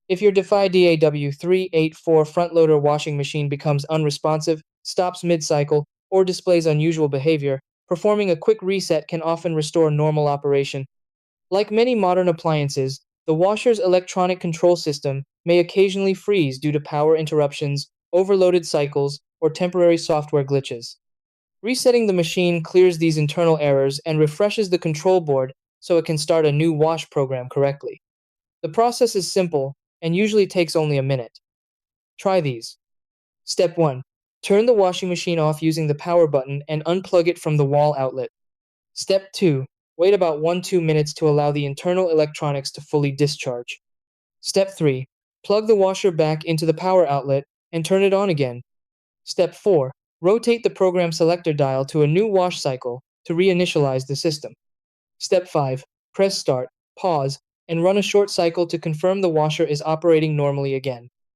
If your Defy DAW384 Frontloader washing machine becomes unresponsive, stops mid-cycle, or displays unusual behavior, performing a quick reset can often restore normal operation. Like many modern appliances, the washer's electronic control system may occasionally freeze due to power interruptions, overloaded cycles, or temporary software glitches. Resetting the machine clears these internal errors and refreshes the control board so it can start a new wash program correctly. The process is simple and usually takes only a minute. Try these. Step 1. Turn the washing machine off using the power button and unplug it from the wall outlet. Step 2. Wait about 1-2 minutes to allow the internal electronics to fully discharge. Step 3. Plug the washer back into the power outlet and turn it on again. Step 4. Rotate the program selector dial to a new wash cycle to reinitialize the system. Step 5. Press start, pause, and run a short cycle to confirm the washer is operating normally again.